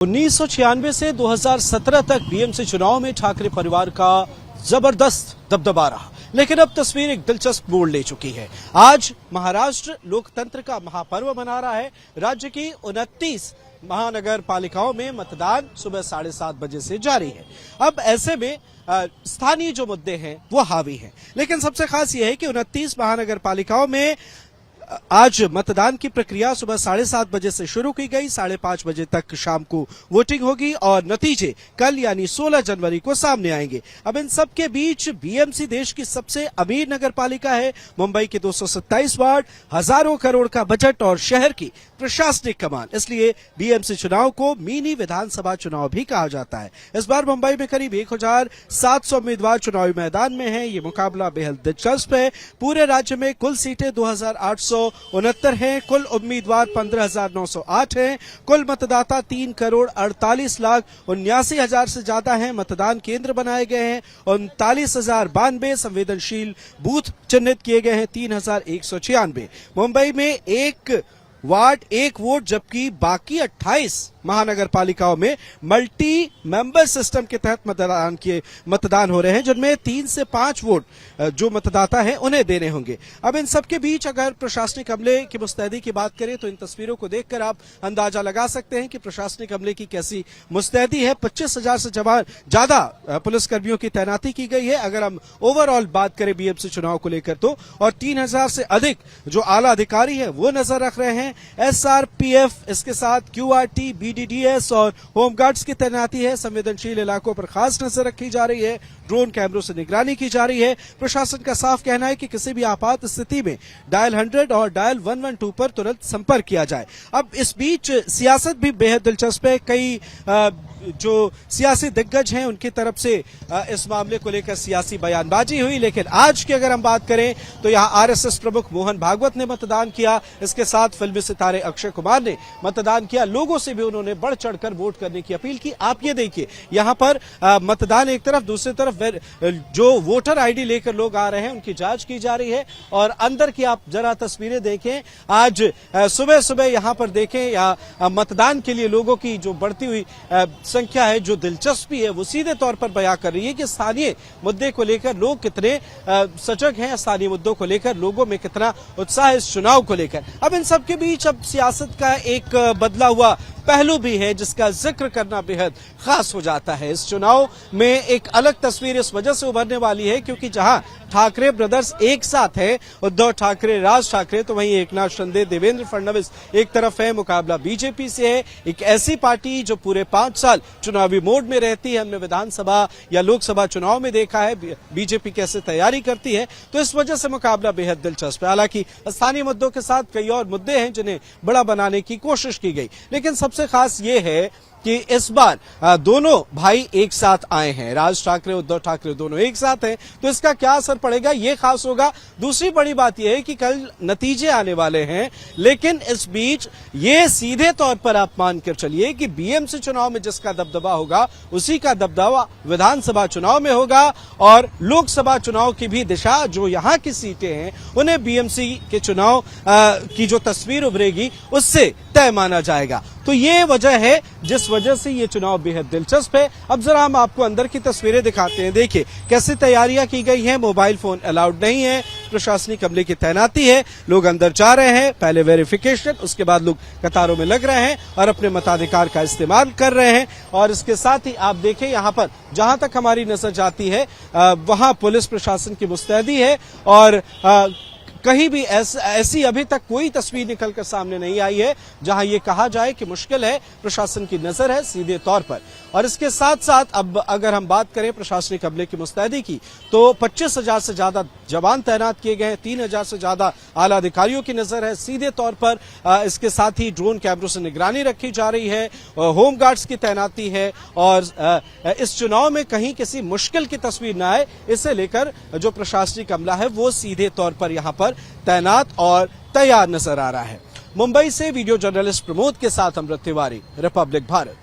1996 से 2017 तक बीएमसी चुनाव में ठाकरे परिवार का जबरदस्त दबदबा रहा, लेकिन अब तस्वीर एक दिलचस्प मोड़ ले चुकी है। आज महाराष्ट्र लोकतंत्र का महापर्व मना रहा है। राज्य की 29 महानगर पालिकाओं में मतदान सुबह 7:30 बजे से जारी है। अब ऐसे में स्थानीय जो मुद्दे हैं वो हावी हैं, लेकिन सबसे खास यह है कि 29 महानगर पालिकाओं में आज मतदान की प्रक्रिया सुबह 7:30 बजे से शुरू की गई। 5:30 बजे तक शाम को वोटिंग होगी और नतीजे कल यानी 16 जनवरी को सामने आएंगे। अब इन सब के बीच बीएमसी देश की सबसे अमीर नगर पालिका है। मुंबई के 227 वार्ड, हजारों करोड़ का बजट और शहर की प्रशासनिक कमान, इसलिए बीएमसी चुनाव को मिनी विधानसभा चुनाव भी कहा जाता है। इस बार मुंबई में करीब 1700 उम्मीदवार चुनावी मैदान में हैं। ये मुकाबला बेहद दिलचस्प है। पूरे राज्य में कुल सीटें 2869 हैं। कुल उम्मीदवार 15,908 हैं। कुल मतदाता 3,48,79,000 से ज्यादा हैं। मतदान केंद्र बनाए गए हैं। 39,092 संवेदनशील बूथ चिन्हित किए गए हैं। 3,196। मुंबई में एक वार्ड एक वोट, जबकि बाकी 28 महानगर पालिकाओं में मल्टी मेंबर सिस्टम के तहत मतदान हो रहे हैं, जिनमें 3 से 5 वोट जो मतदाता हैं उन्हें देने होंगे। अब इन सबके बीच अगर प्रशासनिक अमले की मुस्तैदी की बात करें तो इन तस्वीरों को देखकर आप अंदाजा लगा सकते हैं कि प्रशासनिक अमले की कैसी मुस्तैदी है। 25,000 से ज्यादा पुलिसकर्मियों की तैनाती की गई है अगर हम ओवरऑल बात करें बीएमसी चुनाव को लेकर तो, और 3,000 से अधिक जो आला अधिकारी है वो नजर रख रहे हैं। एसआरपीएफ, इसके साथ क्यूआरटी, बीडीडीएस और होमगार्ड्स की तैनाती है। संवेदनशील इलाकों पर खास नजर रखी जा रही है। ड्रोन कैमरों से निगरानी की जा रही है। प्रशासन का साफ कहना है कि किसी भी आपात स्थिति में डायल 100 और डायल 112 पर तुरंत संपर्क किया जाए। अब इस बीच सियासत भी बेहद दिलचस्प है। कई जो सियासी दिग्गज हैं उनकी तरफ से इस मामले को लेकर सियासी बयानबाजी हुई, लेकिन आज की अगर हम बात करें तो यहां आरएसएस प्रमुख मोहन भागवत ने मतदान किया। इसके साथ फिल्मी सितारे अक्षय कुमार ने मतदान किया। लोगों से भी उन्होंने बढ़ चढ़कर वोट करने की अपील की। आप ये देखिए, यहां पर मतदान एक तरफ, दूसरी तरफ जो वोटर आईडी लेकर लोग आ रहे हैं उनकी जांच की जा रही है। और अंदर की आप जरा तस्वीरें देखें। आज सुबह सुबह यहां पर देखें, या मतदान के लिए लोगों की जो बढ़ती हुई संख्या है, जो दिलचस्पी है, वो सीधे तौर पर बयां कर रही है कि स्थानीय मुद्दे को लेकर लोग कितने सजग हैं, स्थानीय मुद्दों को लेकर लोगों में कितना उत्साह है इस चुनाव को लेकर। अब इन सबके बीच अब सियासत का एक बदला हुआ पहलू भी है जिसका जिक्र करना बेहद खास हो जाता है। इस चुनाव में एक अलग तस्वीर इस वजह से उभरने वाली है क्योंकि जहां ठाकरे ब्रदर्स एक साथ हैं, उद्धव ठाकरे, राज ठाकरे, तो वहीं एकनाथ शिंदे, देवेंद्र फडणवीस एक तरफ है। मुकाबला बीजेपी से है, एक ऐसी पार्टी जो पूरे 5 साल चुनावी मोड में रहती है। हमने विधानसभा या लोकसभा चुनाव में देखा है बीजेपी कैसे तैयारी करती है, तो इस वजह से मुकाबला बेहद दिलचस्प है। हालांकि स्थानीय मुद्दों के साथ कई और मुद्दे हैं जिन्हें बड़ा बनाने की कोशिश की गई, लेकिन सबसे खास ये है कि इस बार दोनों भाई एक साथ आए हैं। राज ठाकरे, उद्धव ठाकरे दोनों एक साथ हैं, तो इसका क्या असर पड़ेगा ये खास होगा। दूसरी बड़ी बात यह है कि कल नतीजे आने वाले हैं, लेकिन इस बीच ये सीधे तौर पर आप मानकर चलिए कि बीएमसी चुनाव में जिसका दबदबा होगा उसी का दबदबा विधानसभा चुनाव में होगा। और लोकसभा चुनाव की भी दिशा, जो यहां की सीटें हैं उन्हें बीएमसी के चुनाव की जो तस्वीर उभरेगी उससे तय माना जाएगा। तो ये वजह है जिस वजह से ये चुनाव बेहद दिलचस्प है। अब जरा हम आपको अंदर की तस्वीरें दिखाते हैं। देखिए कैसे तैयारियां की गई हैं। मोबाइल फोन अलाउड नहीं है, प्रशासनिक अमले की तैनाती है। लोग अंदर जा रहे हैं, पहले वेरिफिकेशन, उसके बाद लोग कतारों में लग रहे हैं और अपने मताधिकार का इस्तेमाल कर रहे हैं। और इसके साथ ही आप देखें, यहाँ पर जहां तक हमारी नजर जाती है वहां पुलिस प्रशासन की मुस्तैदी है और कहीं भी ऐसी अभी तक कोई तस्वीर निकलकर सामने नहीं आई है जहां ये कहा जाए कि मुश्किल है। प्रशासन की नजर है सीधे तौर पर। और इसके साथ साथ अब अगर हम बात करें प्रशासनिक अमले की मुस्तैदी की, तो 25,000 से ज्यादा जवान तैनात किए गए हैं। 3,000 से ज्यादा आला अधिकारियों की नजर है सीधे तौर पर। इसके साथ ही ड्रोन कैमरों से निगरानी रखी जा रही है, होमगार्ड्स की तैनाती है और इस चुनाव में कहीं किसी मुश्किल की तस्वीर न आए, इसे लेकर जो प्रशासनिक अमला है वो सीधे तौर पर यहां पर तैनात और तैयार नजर आ रहा है। मुंबई से वीडियो जर्नलिस्ट प्रमोद के साथ अमृत तिवारी, रिपब्लिक भारत।